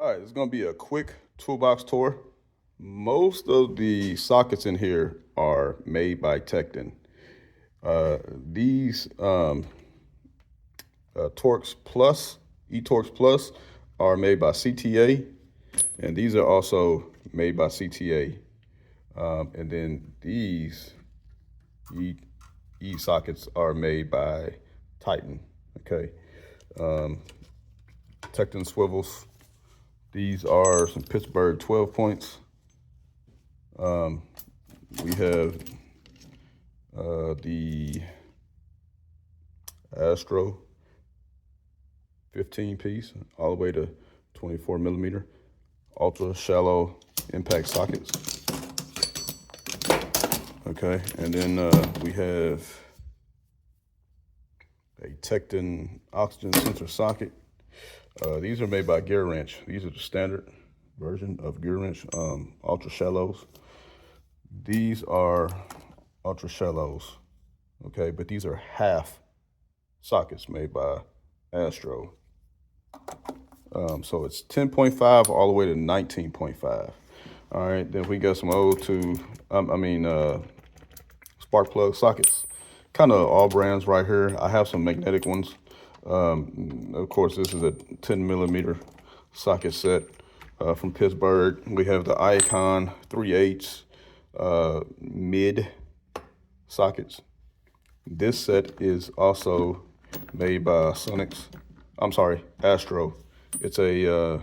All right, it's gonna be a quick toolbox tour. Most of the sockets in here are made by Tecton. These Torx Plus, eTorx Plus, are made by CTA, and these are also made by CTA. And then these E, e sockets are made by Titan. Okay, Tecton swivels. These are some Pittsburgh 12 points. We have the Astro 15 piece all the way to 24 millimeter ultra shallow impact sockets. Okay, and then we have a Tecton oxygen sensor socket. These are made by Gear Wrench. These are the standard version of Gear Wrench ultra shallows. These are ultra shallows, okay, but these are half sockets made by Astro. So it's 10.5 all the way to 19.5. All right, then we got some spark plug sockets. Kind of all brands right here. I have some magnetic ones. Of course, this is a 10 millimeter socket set from Pittsburgh. We have the Icon 3/8 mid sockets. This set is also made by Astro. It's a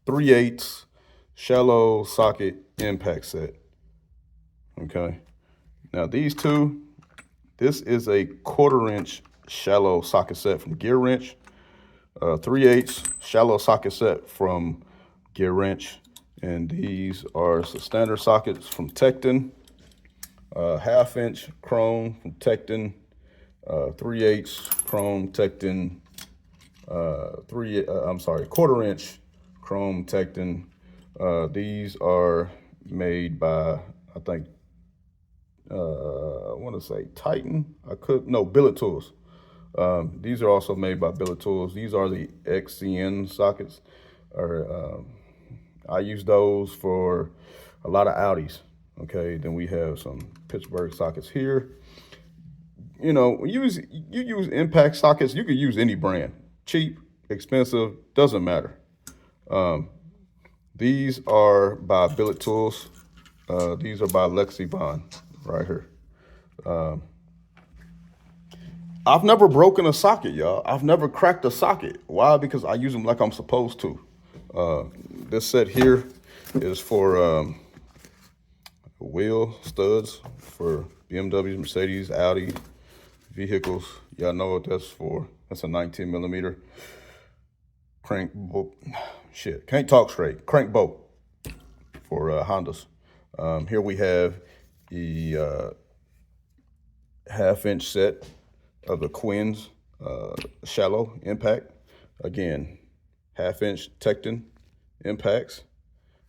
3/8 shallow socket impact set. Okay. Now these two, this is a 1/4 inch shallow socket set from Gear Wrench. 3/8 shallow socket set from Gear Wrench. And these are the standard sockets from Tecton. 1/2 inch chrome from Tecton. 3/8 chrome Tecton. 1/4 inch chrome Tecton. These are made by, I think, I want to say Titan. Billet Tools. These are also made by Billet Tools. These are the XCN sockets. I use those for a lot of Audis. Okay, then we have some Pittsburgh sockets here. You know, you use impact sockets. You could use any brand, cheap, expensive, doesn't matter. These are by Billet Tools. These are by Lexivon right here. I've never broken a socket, y'all. I've never cracked a socket. Why? Because I use them like I'm supposed to. This set here is for wheel studs for BMWs, Mercedes, Audi vehicles. Y'all know what that's for. That's a 19 millimeter crank bolt. Shit, can't talk straight. Crank bolt for Hondas. Here we have the 1/2 inch set of the Quinn's shallow impact. Again, 1/2 inch Tecton impacts.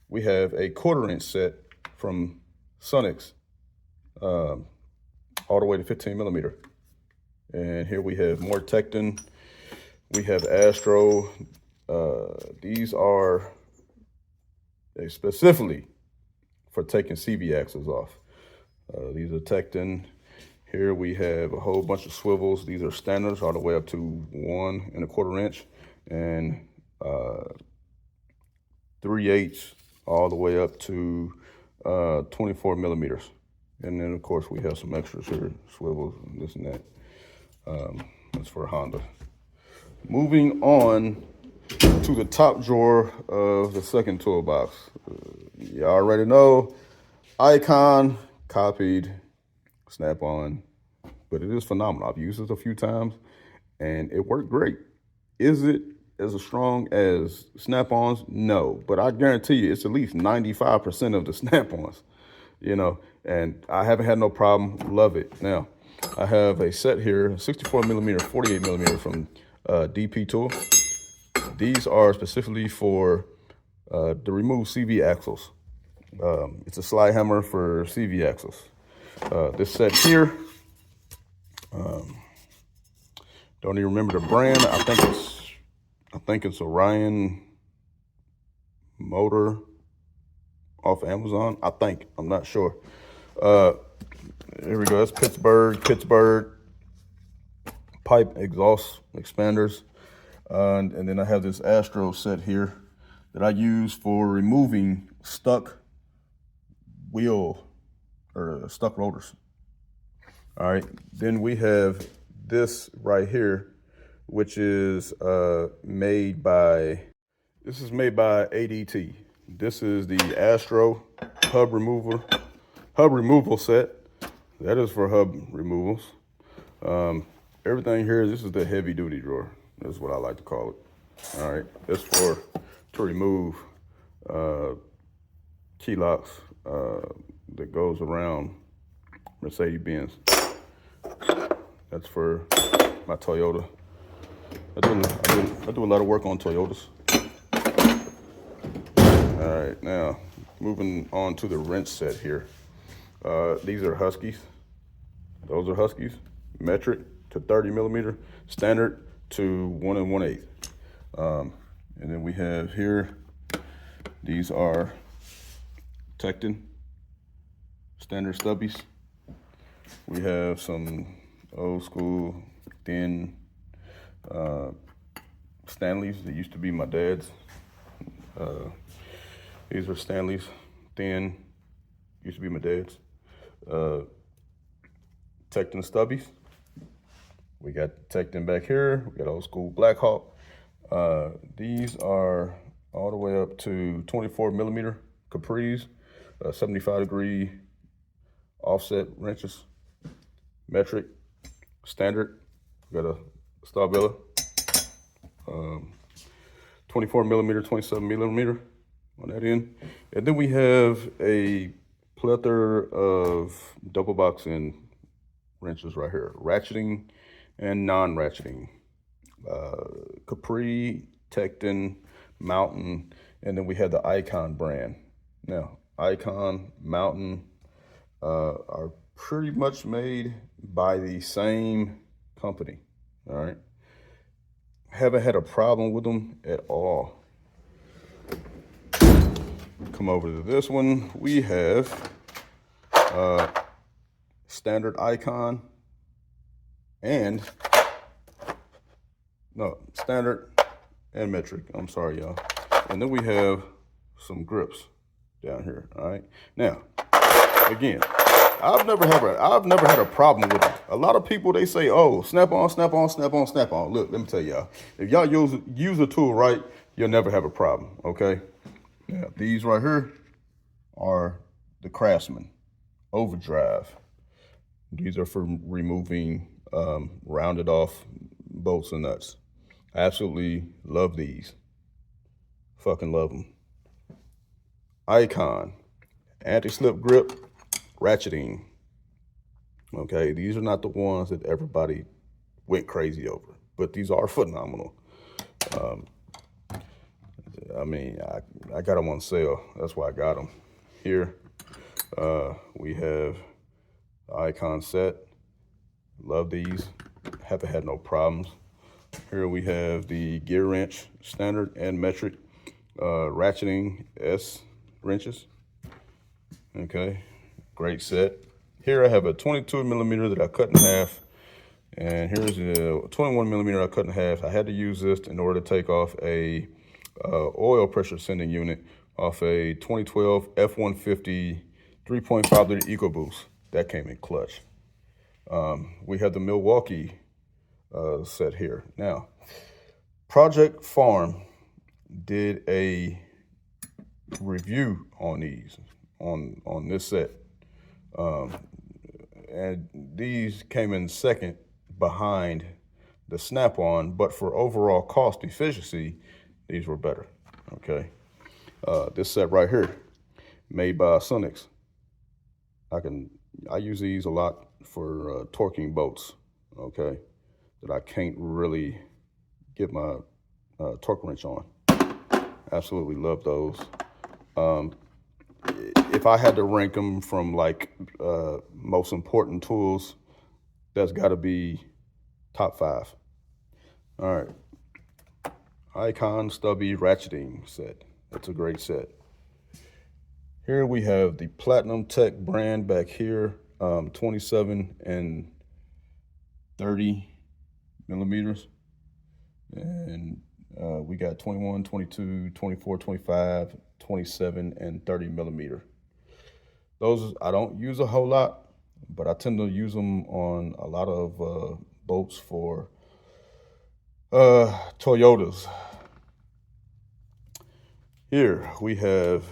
We have a 1/4 inch set from Sonix, all the way to 15 millimeter. And here we have more Tecton. We have Astro. These are specifically for taking CV axles off. These are Tecton. Here we have a whole bunch of swivels. These are standards all the way up to 1 1/4 inch and 3/8 all the way up to 24 millimeters. And then of course we have some extras here, swivels and this and that. That's for Honda. Moving on to the top drawer of the second toolbox. You already know, Icon copied Snap-on, but it is phenomenal. I've used it a few times and it worked great. Is it as strong as Snap-ons? No, but I guarantee you it's at least 95% of the Snap-ons, you know, and I haven't had no problem. Love it. Now, I have a set here, 64 millimeter, 48 millimeter from DP Tool. These are specifically for to remove CV axles. It's a slide hammer for CV axles. This set here, don't even remember the brand. I think it's Orion motor off Amazon, I think. I'm not sure. Here we go. That's Pittsburgh pipe exhaust expanders. And then I have this Astro set here that I use for removing stuck wheel or stuck rotors. All right, then we have this right here, which is made by ADT. This is the Astro hub removal set. That is for hub removals. Everything here, this is the heavy duty drawer. That's what I like to call it. All right, it's to remove key locks that goes around Mercedes-Benz. That's for my Toyota. I do a lot of work on Toyotas. All right, now moving on to the wrench set here. These are Huskies. Those are Huskies, metric to 30 millimeter, standard to 1 1/8. And then we have here, these are Tecton standard stubbies. We have some old school thin Stanleys that used to be my dad's. These are Stanleys, thin, used to be my dad's. Tecton stubbies. We got Tecton back here. We got old school Blackhawk. These are all the way up to 24 millimeter Capris, 75-degree offset wrenches, metric, standard. We got a Starbella, 24 millimeter, 27 millimeter on that end. And then we have a plethora of double boxing wrenches right here, ratcheting and non-ratcheting. Capri, Tecton, Mountain, and then we have the Icon brand. Now, Icon, Mountain are pretty much made by the same company, all right? Haven't had a problem with them at all. Come over to this one. We have standard Icon and standard and metric. I'm sorry, y'all. And then we have some grips down here. All right. Now, again, I've never had a problem with it. A lot of people, they say, "Oh, snap on, snap on, snap on, snap on." Look, let me tell y'all. If y'all use a tool right, you'll never have a problem. Okay. Now, these right here are the Craftsman Overdrive. These are for removing rounded off bolts and nuts. I absolutely love these. Fucking love them. Icon, anti-slip grip, ratcheting. Okay, these are not the ones that everybody went crazy over, but these are phenomenal. I mean, I got them on sale. That's why I got them. Here, we have the Icon set. Love these. Haven't had no problems. Here we have the gear wrench, standard and metric, ratcheting S wrenches. Okay, great set. Here I have a 22 millimeter that I cut in half, and here's a 21 millimeter I cut in half. I had to use this in order to take off a oil pressure sending unit off a 2012 F-150 3.5 liter EcoBoost. That came in clutch. We have the Milwaukee set here. Now, Project Farm did a review on these, on this set. And these came in second behind the Snap-on, but for overall cost efficiency, these were better, okay? This set right here, made by Sunix. I use these a lot for torquing bolts, okay, that I can't really get my torque wrench on. Absolutely love those. If I had to rank them from like most important tools, that's gotta be top 5. All right, Icon stubby ratcheting set. It's a great set. Here we have the Platinum Tech brand back here, 27 and 30 millimeters. And we got 21, 22, 24, 25, 27, and 30 millimeter. Those I don't use a whole lot, but I tend to use them on a lot of boats for Toyotas. Here we have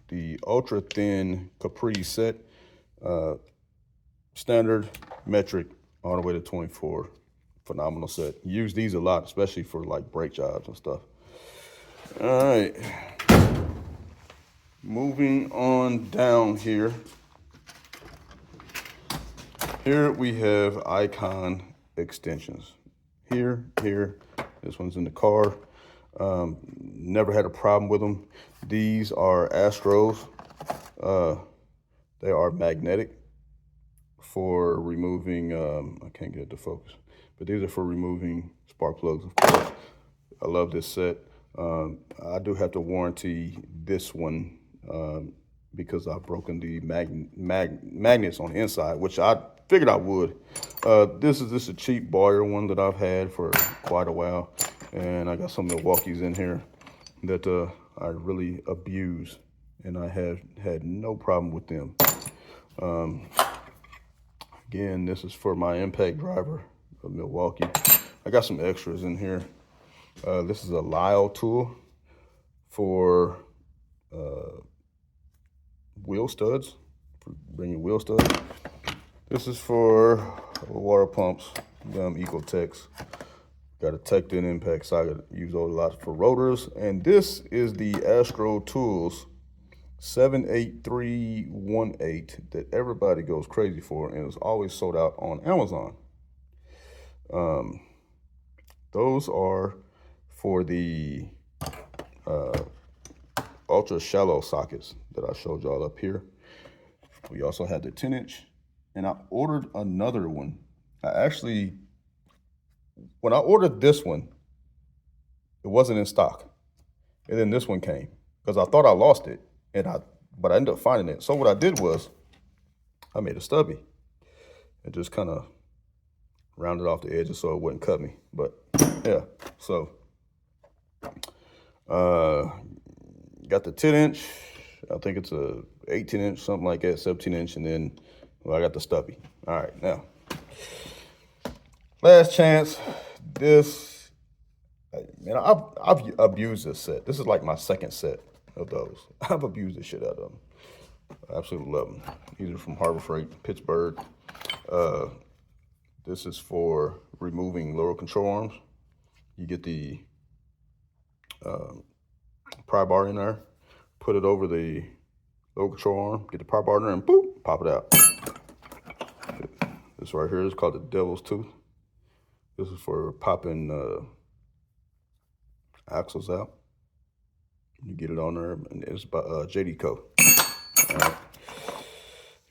the ultra thin Capri set, standard, metric, all the way to 24. Phenomenal set. Use these a lot, especially for like brake jobs and stuff. All right. Moving on down here. Here we have Icon extensions. Here, this one's in the car. Never had a problem with them. These are Astros. They are magnetic for removing, I can't get it to focus, but these are for removing spark plugs, of course. I love this set. I do have to warranty this one because I've broken the magnets on the inside, which I figured I would. This is just a cheap Boyer one that I've had for quite a while. And I got some Milwaukee's in here that I really abuse, and I have had no problem with them. Again, this is for my impact driver of Milwaukee. I got some extras in here. This is a Lyle tool for wheel studs, for bringing wheel studs. This is for water pumps, Ecotechs. Got a Tecton impact socket, use those a lot for rotors. And this is the Astro Tools 78318 that everybody goes crazy for and is always sold out on Amazon. Those are for the ultra shallow sockets that I showed y'all up here. We also had the 10-inch, and I ordered another one. When I ordered this one, it wasn't in stock. And then this one came because I thought I lost it, but I ended up finding it. So what I did was I made a stubby and just kind of rounded off the edges so it wouldn't cut me. But yeah, so got the 10-inch. I think it's a 18-inch, something like that, 17-inch, and then I got the stubby. All right, now. Last chance, this, man, I've abused this set. This is like my second set of those. I've abused the shit out of them. I absolutely love them. These are from Harborfreight, Pittsburgh. This is for removing lower control arms. You get the pry bar in there, put it over the lower control arm, get the pry bar in there, and boop, pop it out. This right here is called the Devil's Tooth. This is for popping axles out. You get it on there, and it's by JD Co. All right.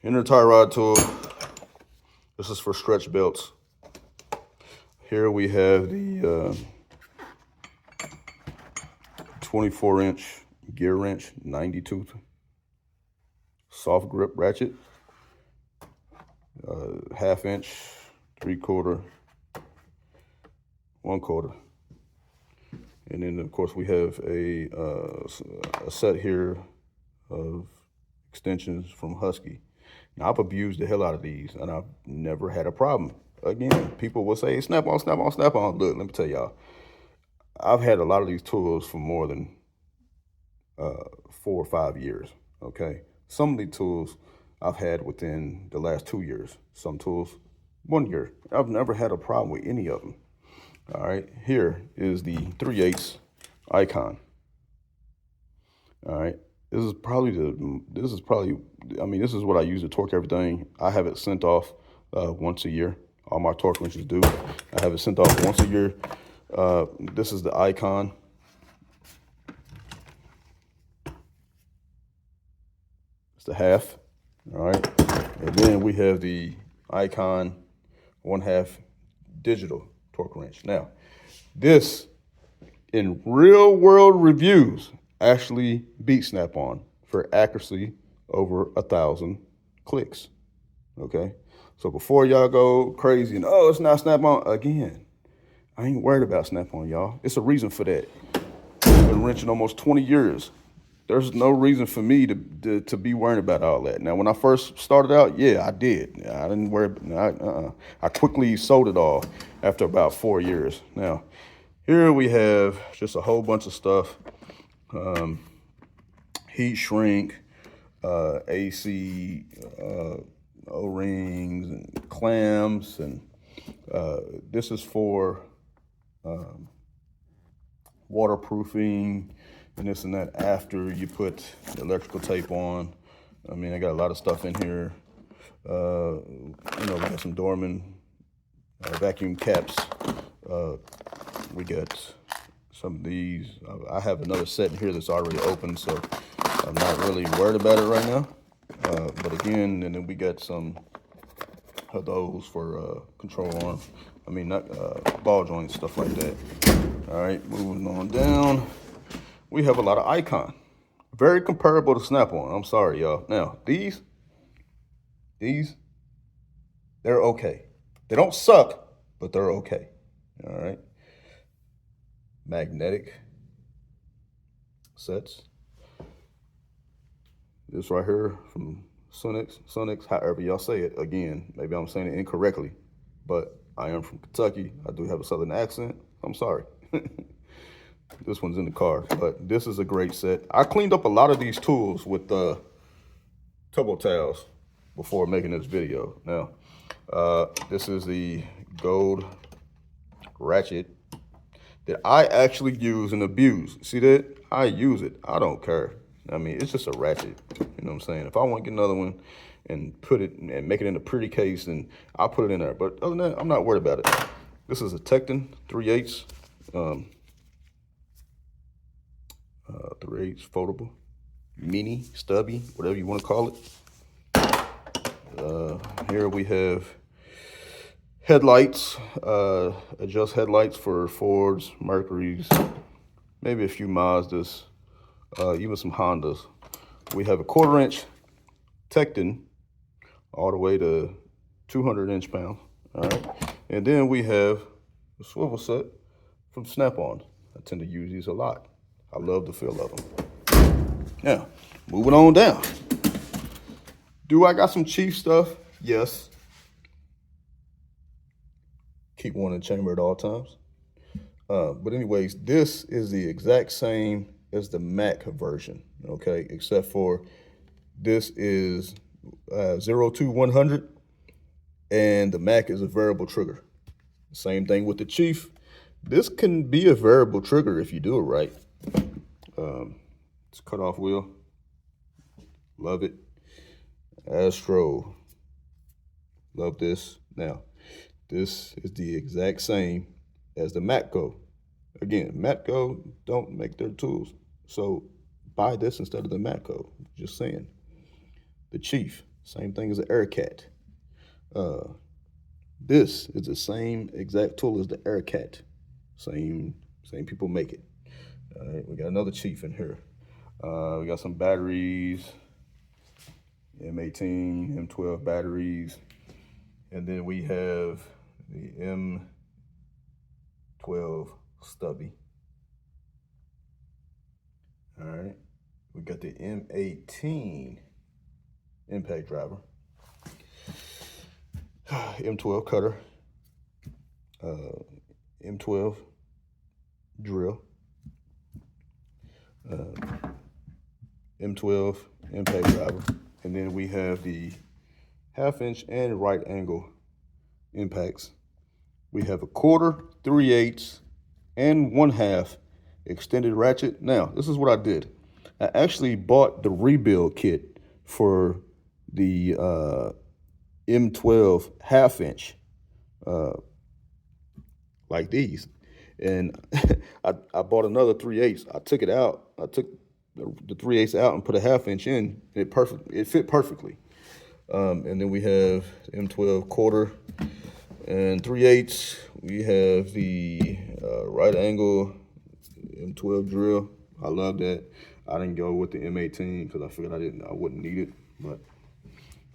Inner tie rod tool. This is for stretch belts. Here we have the 24-inch gear wrench, 90 tooth, soft grip ratchet, 1/2 inch, 3/4, 1/4. And then of course we have a set here of extensions from Husky. Now I've abused the hell out of these and I've never had a problem. Again, people will say, snap on, snap on, snap on. Look, let me tell y'all, I've had a lot of these tools for more than 4 or 5 years, okay? Some of the tools I've had within the last 2 years. Some tools, 1 year. I've never had a problem with any of them. All right, here is the 3/8 Icon. All right, this is probably, I mean, this is what I use to torque everything. I have it sent off once a year. All my torque wrenches do. I have it sent off once a year. This is the Icon. It's the half, all right? And then we have the Icon 1/2 digital torque wrench. Now, this, in real world reviews, actually beat Snap-on for accuracy over 1,000 clicks. Okay, so before y'all go crazy and oh, it's not Snap-on again, I ain't worried about Snap-on, y'all. It's a reason for that. I've been wrenching almost 20 years. There's no reason for me to be worrying about all that. Now, when I first started out, yeah, I did. I didn't worry. I quickly sold it all after about 4 years. Now, here we have just a whole bunch of stuff. Heat shrink, AC, O-rings and clamps, and this is for waterproofing and this and that after you put the electrical tape on. I mean, I got a lot of stuff in here. We got some Dorman vacuum caps. We got some of these. I have another set in here that's already open, so I'm not really worried about it right now. But again, and then we got some of those for control arm. I mean, not ball joints, stuff like that. All right, moving on down. We have a lot of Icon. Very comparable to Snap-on. I'm sorry, y'all. Now, these, they're okay. They don't suck, but they're okay. All right. Magnetic sets. This right here from Sonics, however y'all say it. Again, maybe I'm saying it incorrectly, but I am from Kentucky. I do have a Southern accent. I'm sorry. This one's in the car, but this is a great set. I cleaned up a lot of these tools with turbo towels before making this video. Now, this is the gold ratchet that I actually use and abuse. See that? I use it. I don't care. I mean, it's just a ratchet. You know what I'm saying? If I want to get another one and put it and make it in a pretty case, then I'll put it in there. But other than that, I'm not worried about it. This is a Tekton 3/8. 3/8 foldable, mini, stubby, whatever you want to call it. Here we have headlights, adjust headlights for Fords, Mercurys, maybe a few Mazdas, even some Hondas. We have a 1/4 inch Tekton all the way to 200 inch-pounds. All right, and then we have a swivel set from Snap-on. I tend to use these a lot. I love the feel of them. Now, moving on down. Do I got some cheap stuff? Yes. Keep one in the chamber at all times. But anyways, this is the exact same as the Mac version, okay? Except for this is 0 to 100, and the Mac is a variable trigger. Same thing with the Chief. This can be a variable trigger if you do it right. It's cutoff wheel. Love it. Astro. Love this. Now, this is the exact same as the Matco. Again, Matco don't make their tools, so buy this instead of the Matco. Just saying. The Chief, same thing as the Aircat. This is the same exact tool as the Aircat. Same people make it. All right, we got another Chief in here. We got some batteries, M18, M12 batteries, and then we have the M12 stubby. All right, we got the M18 impact driver, M12 cutter, M12 drill, M12 impact driver, and then we have the 1/2 inch and right angle impacts. We have a 1/4, 3/8, and 1/2 extended ratchet. Now, this is what I did. I actually bought the rebuild kit for the M12 1/2 inch, like these. And I bought another 3/8. I took it out. I took the 3/8 out and put a 1/2 inch in. It fit perfectly. And then we have M12 1/4 and 3/8. We have the right angle M12 drill. I love that. I didn't go with the M18 because I figured I wouldn't need it. But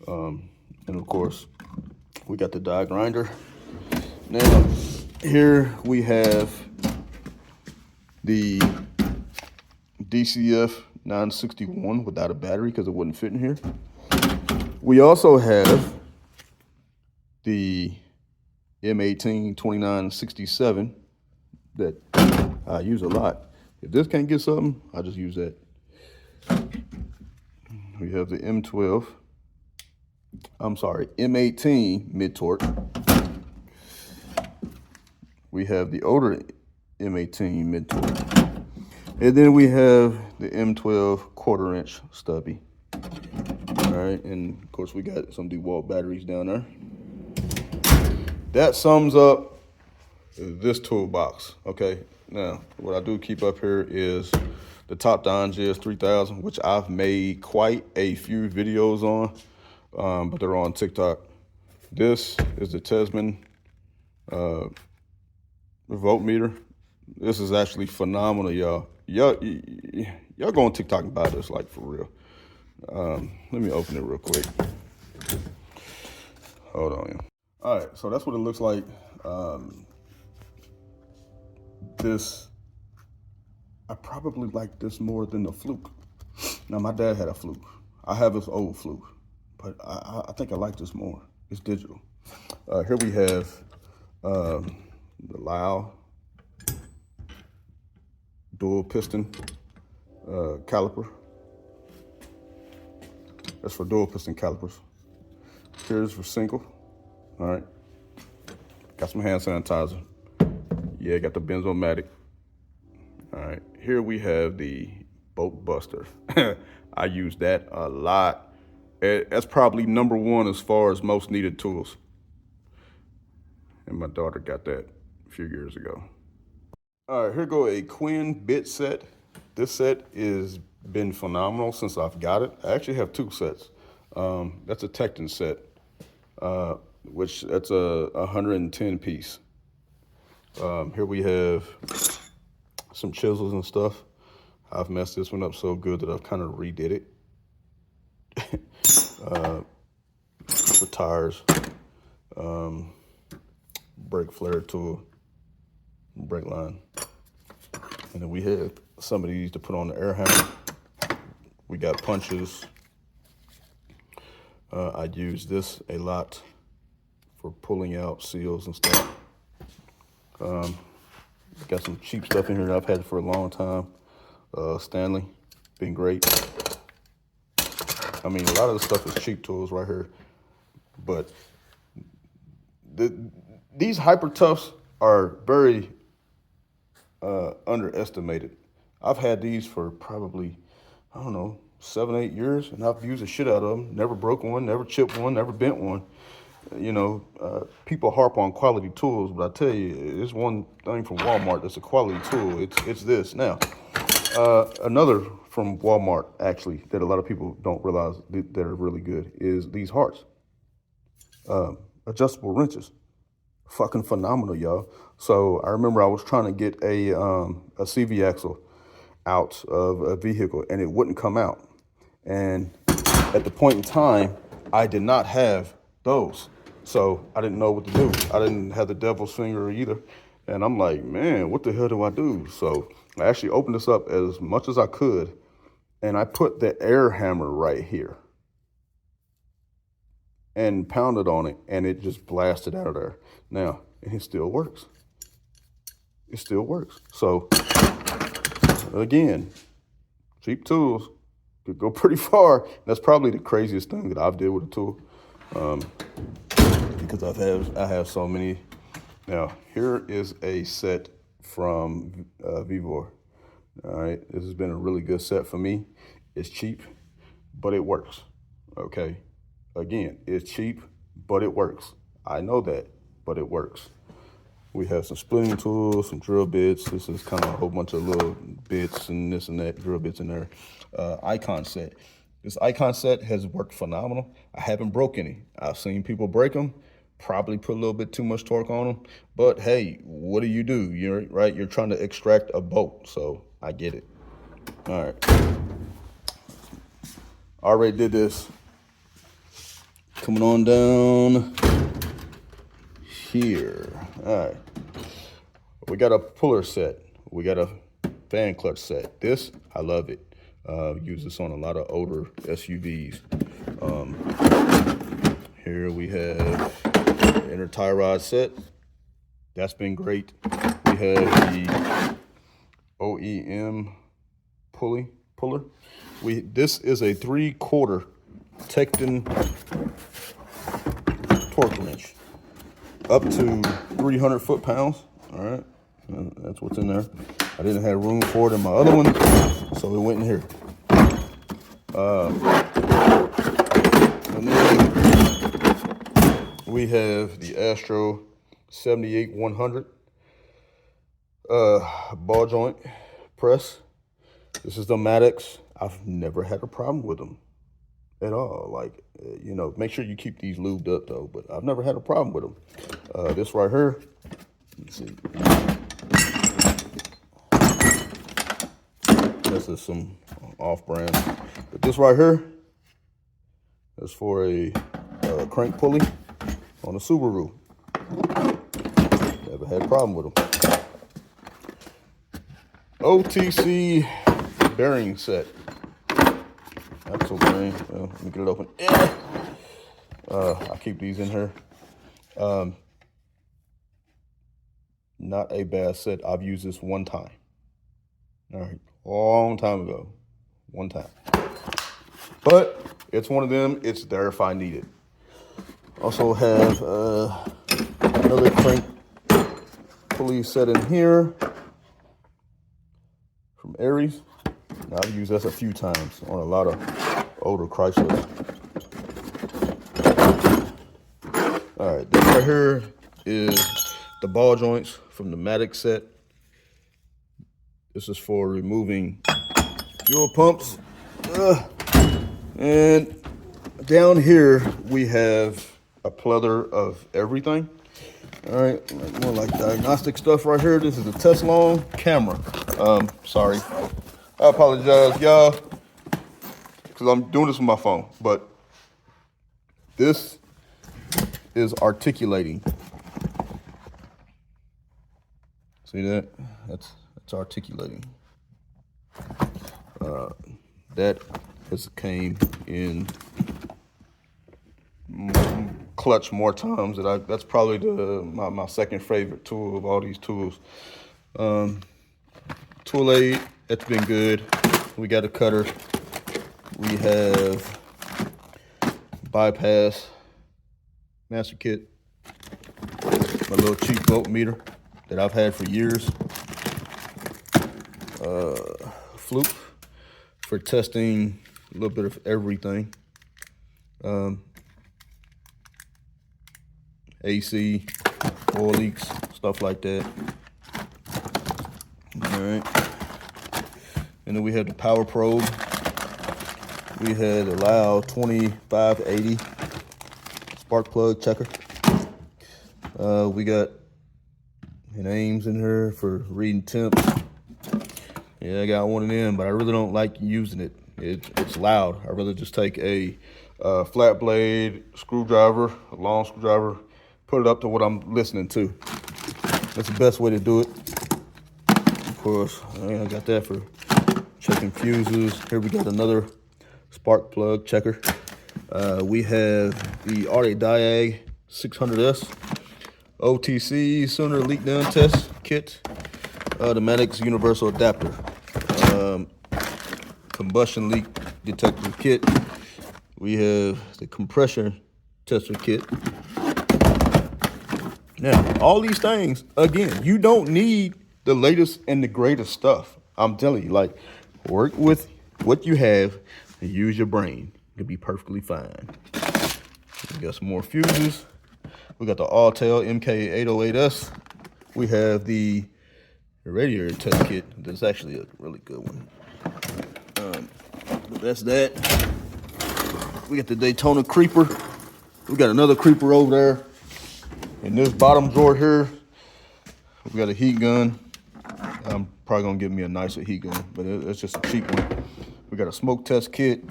and of course, we got the die grinder. Now, here we have the DCF 961 without a battery because it wouldn't fit in here. We also have the M18 2967 that I use a lot. If this can't get something, I just use that. We have the M18 mid-torque. We have the older M18 mid-torque. And then we have the M12 quarter-inch stubby. All right, and of course we got some DeWalt batteries down there. That sums up this toolbox, okay? Now, what I do keep up here is the Top Don GS 3000, which I've made quite a few videos on, but they're on TikTok. This is the Tesman voltmeter. This is actually phenomenal, y'all. Y'all go on TikTok and buy this, like, for real. Let me open it real quick. Hold on, yeah. All right, so that's what it looks like. I probably like this more than the Fluke. Now, my dad had a Fluke. I have this old Fluke, but I think I like this more. It's digital. Here we have the Lyle dual piston caliper. That's for dual piston calipers. Here's for single. All right. Got some hand sanitizer. Yeah, got the Benzomatic. All right. Here we have the Bolt Buster. I use that a lot. That's probably number one as far as most needed tools. And my daughter got that a few years ago. All right, here go a Quinn bit set. This set is been phenomenal since I've got it. I actually have two sets. That's a Tecton set, which that's a 110 piece. Here we have some chisels and stuff. I've messed this one up so good that I've kind of redid it. For tires, brake flare tool, brake line. And then we have some of these to put on the air hammer. We got punches. I use this a lot for pulling out seals and stuff. Got some cheap stuff in here that I've had for a long time. Stanley, been great. I mean, a lot of the stuff is cheap tools right here, but these Hyper Toughs are very underestimated. I've had these for probably, I don't know, 7, 8 years, and I've used the shit out of them. Never broke one, never chipped one, never bent one. You know, people harp on quality tools, but I tell you, there's one thing from Walmart that's a quality tool. It's this. Now, another from Walmart, actually, that a lot of people don't realize that are really good is these hearts. Adjustable wrenches. Fucking phenomenal, y'all. So I remember I was trying to get a CV axle out of a vehicle, and it wouldn't come out. And at the point in time, I did not have those. So I didn't know what to do. I didn't have the devil's finger either. And I'm like, man, what the hell do I do? So I actually opened this up as much as I could, and I put the air hammer right here and pounded on it, and it just blasted out of there. Now, and it still works. It still works. So, again, cheap tools could go pretty far. That's probably the craziest thing that I've did with a tool, because I have so many. Now, here is a set from Vivor. All right, this has been a really good set for me. It's cheap, but it works. Okay, again, it's cheap, but it works. I know that, but it works. We have some splitting tools, some drill bits. This is kind of a whole bunch of little bits and this and that, drill bits in there. Icon set. This Icon set has worked phenomenal. I haven't broke any. I've seen people break them, probably put a little bit too much torque on them. But hey, what do? You're trying to extract a bolt, so I get it. All right. Already did this. Coming on down here. All right. We got a puller set. We got a fan clutch set. This, I love it. Use this on a lot of older SUVs. Here we have the inner tie rod set. That's been great. We have the OEM puller. This is a 3/4 Tecton torque wrench, up to 300 foot-pounds. All right, that's what's in there. I didn't have room for it in my other one, so it went in here. And then we have the Astro 78-100 ball joint press. This is the Maddox. I've never had a problem with them at all. Like, you know, make sure you keep these lubed up though, but I've never had a problem with them. This right here, let's see. This is some off-brand, but this right here is for a crank pulley on a Subaru. Never had a problem with them. OTC bearing set. That's okay. Well, let me get it open. I keep these in here. Not a bad set. I've used this one time. All right, long time ago. One time. But it's one of them. It's there if I need it. Also have another crank pulley set in here from Aries. Now, I've used this a few times on a lot of older Chryslers. All right, this right here is the ball joints from the Maddox set. This is for removing fuel pumps. And down here, we have a plethora of everything. All right, more like diagnostic stuff right here. This is a Tesla camera. Sorry. I apologize, y'all, because I'm doing this with my phone, but this is articulating. See that? That's articulating. That has came in clutch more times that that's probably my second favorite tool of all these tools. Tool aid, that's been good. We got a cutter. We have bypass master kit, my little cheap voltmeter that I've had for years. Fluke for testing a little bit of everything. AC, oil leaks, stuff like that. All right. And then we have the power probe. We had a loud 2580 spark plug checker. We got an Ames in here for reading temps. Yeah, I got one of them, but I really don't like using it. It's loud. I rather just take a flat blade screwdriver, a long screwdriver, put it up to what I'm listening to. That's the best way to do it. Of course, I got that for checking fuses. Here we got another spark plug checker. We have the Arctic Diag 600S OTC cylinder leak down test kit. The Maddox universal adapter. Combustion leak detector kit. We have the compression tester kit. Now, all these things, again, you don't need the latest and the greatest stuff. I'm telling you, like, work with what you have and use your brain. You'll be perfectly fine. We got some more fuses. We got the Autel MK808S. We have the radiator test kit. That's actually a really good one. But that's that. We got the Daytona Creeper. We got another Creeper over there. In this bottom drawer here, we got a heat gun. I'm probably gonna give me a nicer heat gun, but it's just a cheap one. We got a smoke test kit.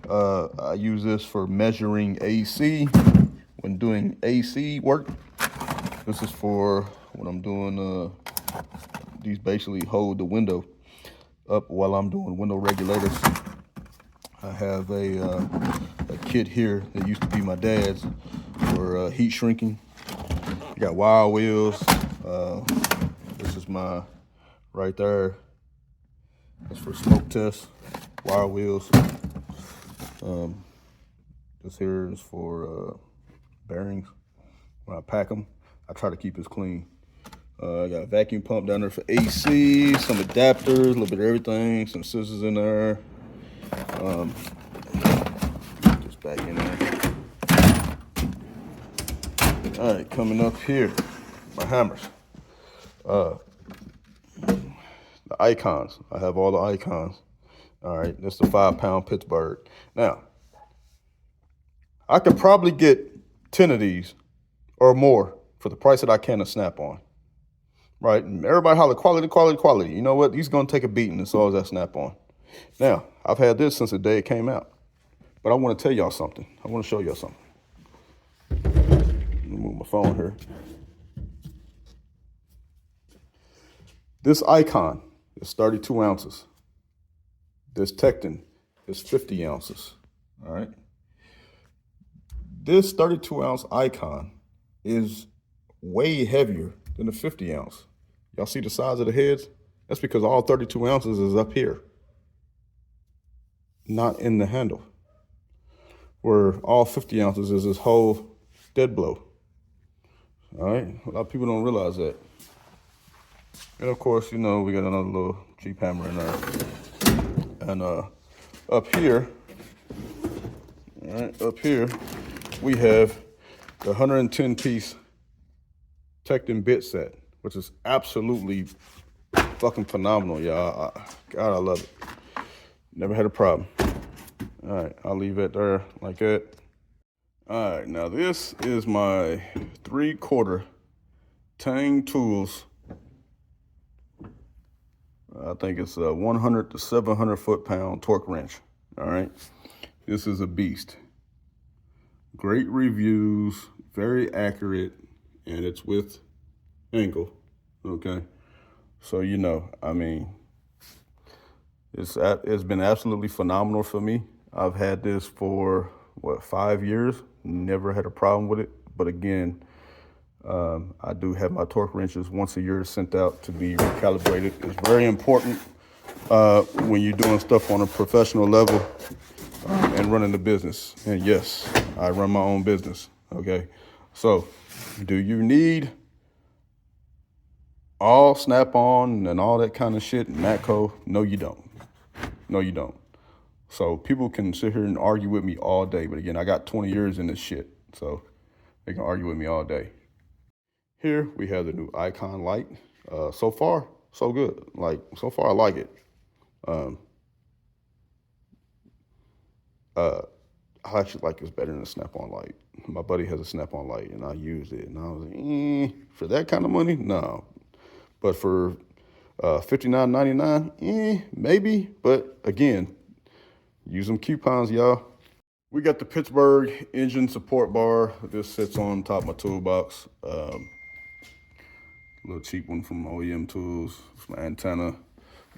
I use this for measuring AC when doing AC work. This is for when I'm doing, these basically hold the window up while I'm doing window regulators. I have a kit here that used to be my dad's for heat shrinking. I got wire wheels. This is my, right there. That's for smoke test, wire wheels. This here is for bearings. When I pack them, I try to keep this clean. I got a vacuum pump down there for AC, some adapters, a little bit of everything, some scissors in there. Just back in there. All right, coming up here, my hammers. The icons. I have all the icons. All right, that's the 5-pound Pittsburgh. Now, I could probably get 10 of these or more for the price that I can of Snap-on. Right? And everybody holler, quality, quality, quality. You know what? These going to take a beating as far as that Snap-on. Now, I've had this since the day it came out. But I want to tell y'all something. I want to show y'all something. Let me move my phone here. This icon is 32 ounces. This Tecton is 50 ounces. All right. This 32-ounce icon is way heavier than the 50 ounce. Y'all see the size of the heads? That's because all 32 ounces is up here, not in the handle. Where all 50 ounces is this whole dead blow. All right, a lot of people don't realize that. And of course, you know, we got another little cheap hammer in there. And up here, all right, up here, we have the 110-piece Tecton bit set, which is absolutely fucking phenomenal, y'all. God, I love it. Never had a problem. All right, I'll leave it there like that. All right, now this is my 3/4 Tang Tools. I think it's a 100 to 700 foot-pound torque wrench. All right, this is a beast. Great reviews, very accurate, and it's with angle. Okay, so you know, I mean, it's been absolutely phenomenal for me. I've had this for what, 5 years. Never had a problem with it. But again, I do have my torque wrenches once a year sent out to be recalibrated. It's very important when you're doing stuff on a professional level and running the business. And yes, I run my own business. Okay, so do you need all Snap-on and all that kind of shit, Matco? No, you don't. No, you don't. So people can sit here and argue with me all day. But again, I got 20 years in this shit. So they can argue with me all day. Here we have the new Icon light. So far, so good. Like, so far I like it. I actually like this better than a Snap-on light. My buddy has a Snap-on light and I used it. And I was like, for that kind of money? No. But for $59.99, maybe. But again, use them coupons, y'all. We got the Pittsburgh engine support bar. This sits on top of my toolbox. A little cheap one from OEM Tools. It's my antenna,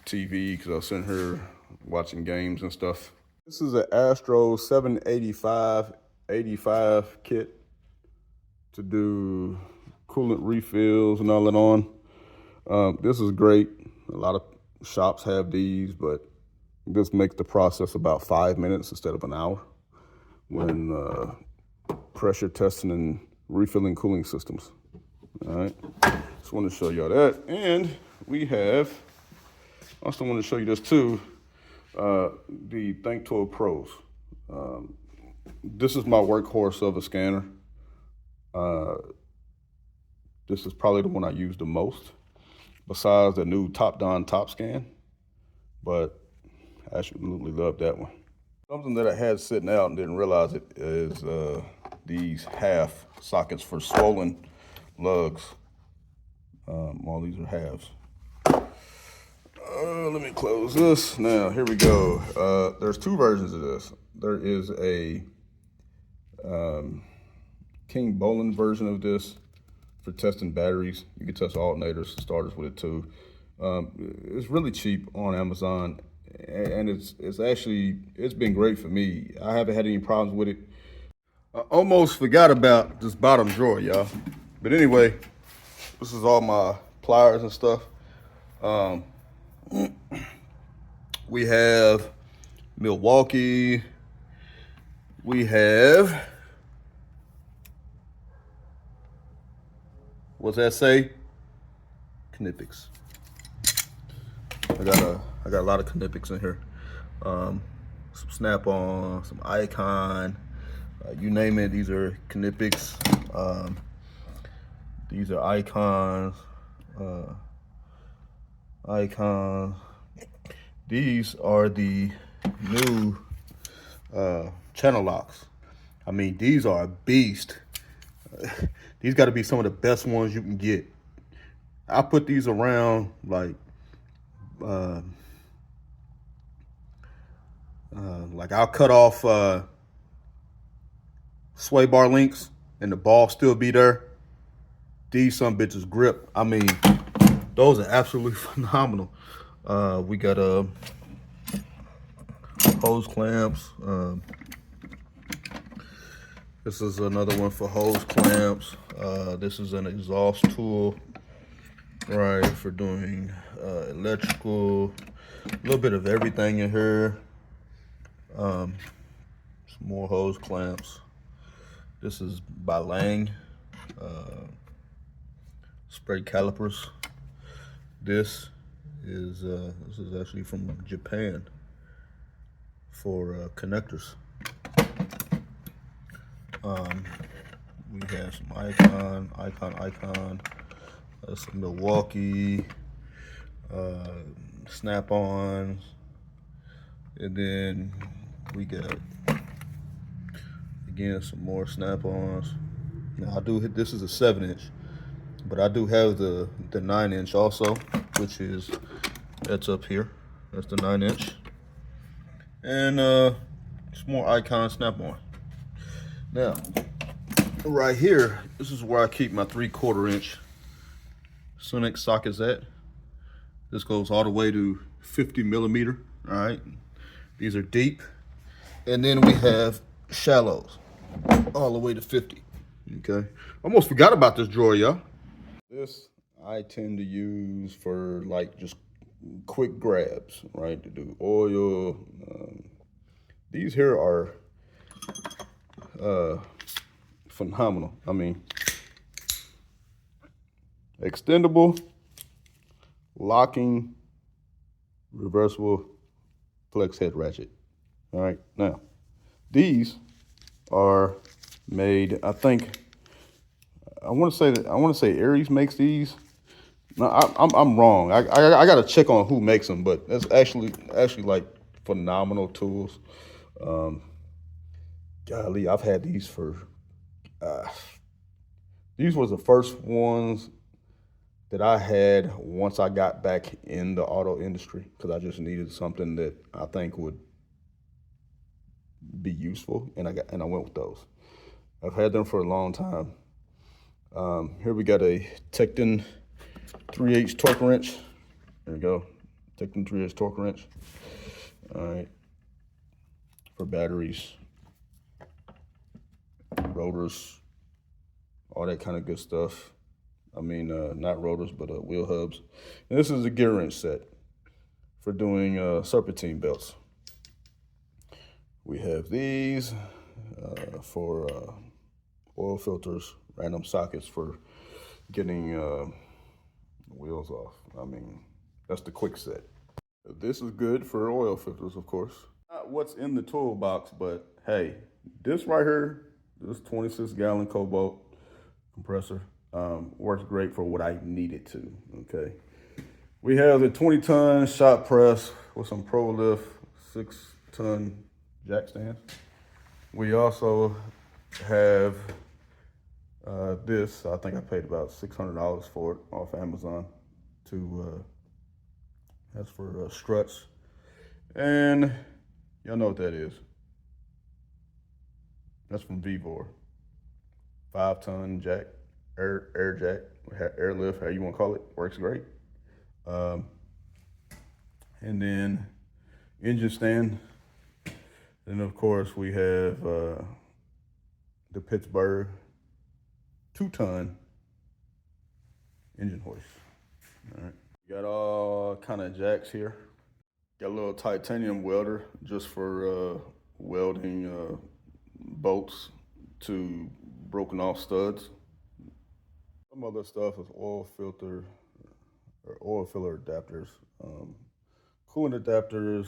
TV, because I was sitting here watching games and stuff. This is an Astro 785 kit to do coolant refills and all that on. This is great. A lot of shops have these, but this makes the process about 5 minutes instead of an hour when pressure testing and refilling cooling systems. All right, just want to show y'all that. And we have, I also want to show you this too, the ThinkTool Pros. This is my workhorse of a scanner. This is probably the one I use the most, besides the new Top-Down Top Scan, but I absolutely love that one. Something that I had sitting out and didn't realize it is these half sockets for swollen lugs. All these are halves. Let me close this. Now, here we go. There's two versions of this. There is a King Bolin version of this for testing batteries. You can test alternators, starters with it too. It's really cheap on Amazon, and it's been great for me. I haven't had any problems with it. I almost forgot about this bottom drawer, y'all. But anyway, this is all my pliers and stuff. We have Milwaukee. We have, what's that say? Knipex. I got a lot of Knipex in here. Some Snap-on, some Icon, you name it. These are Knipex. These are Icons. Icons. These are the new channel locks. I mean, these are a beast. These got to be some of the best ones you can get. I put these around like I'll cut off sway bar links and the ball still be there. These some bitches grip. I mean, those are absolutely phenomenal. We got hose clamps. This is another one for hose clamps. This is an exhaust tool, right, for doing electrical, a little bit of everything in here. Some more hose clamps. This is by Lang. Spray calipers. This is actually from Japan for connectors. We have some Icon, some Milwaukee, Snap-ons, and then we got again some more Snap-ons. Now this is a 7-inch, but I do have the 9-inch also, that's up here. That's the 9-inch, and some more Icon Snap-on. Now, right here, this is where I keep my 3/4-inch Sonic sockets at. This goes all the way to 50 millimeter. All right, these are deep, and then we have shallows all the way to 50. Okay, almost forgot about this drawer, y'all. This I tend to use for like just quick grabs, right? To do oil. These here are phenomenal. I mean, extendable, locking, reversible flex head ratchet. All right, now these are made. I want to say Aries makes these. No, I'm wrong. I got to check on who makes them, but that's actually like phenomenal tools. Golly, I've had these for. These was the first ones that I had once I got back in the auto industry, because I just needed something that I think would be useful, and I went with those. I've had them for a long time. Here we got a Tecton 3/8 torque wrench. There we go, Tecton 3/8 torque wrench. All right, for batteries, rotors, all that kind of good stuff. I mean, not rotors, but wheel hubs. And this is a gear wrench set for doing serpentine belts. We have these for oil filters, random sockets for getting wheels off. I mean, that's the quick set. This is good for oil filters, of course. Not what's in the toolbox, but hey, this right here, this 26-gallon Cobalt compressor works great for what I need it to, okay? We have the 20-ton shop press with some Pro Lift 6-ton jack stands. We also have this. I think I paid about $600 for it off Amazon to That's for struts. And y'all know what that is. That's from Vivor. 5-ton jack, air jack, airlift, how you want to call it, works great. Um, and then engine stand. And of course we have the Pittsburgh 2-ton engine hoist. All right. Got all kind of jacks here. Got a little titanium welder just for welding bolts to broken off studs. Some other stuff is oil filter or oil filler adapters, coolant adapters.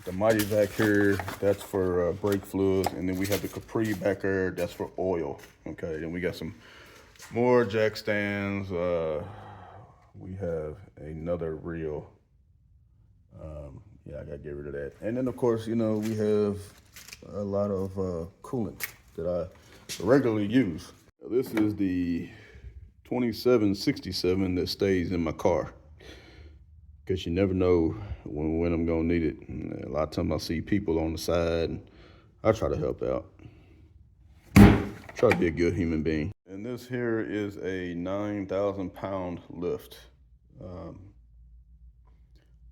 The Mighty Vac here, that's for brake fluids, and then we have the Capri back there, that's for oil. Okay, then we got some more jack stands. We have another reel. Yeah, I gotta get rid of that. And then of course, you know, we have a lot of coolant that I regularly use. This is the 2767 that stays in my car, because you never know when I'm gonna need it. And a lot of times I see people on the side, and I try to help out. Try to be a good human being. And this here is a 9,000 pound lift.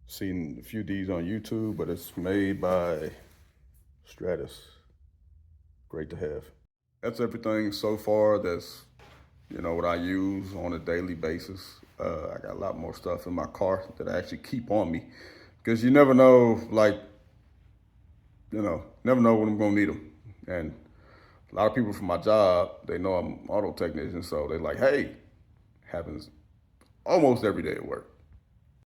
Seen a few of these on YouTube, but it's made by Stratus. Great to have. That's everything so far. That's, you know, what I use on a daily basis. I got a lot more stuff in my car that I actually keep on me, because you never know, like, you know, never know when I'm gonna need them. And a lot of people from my job, they know I'm an auto technician, so they're like, hey, happens almost every day at work.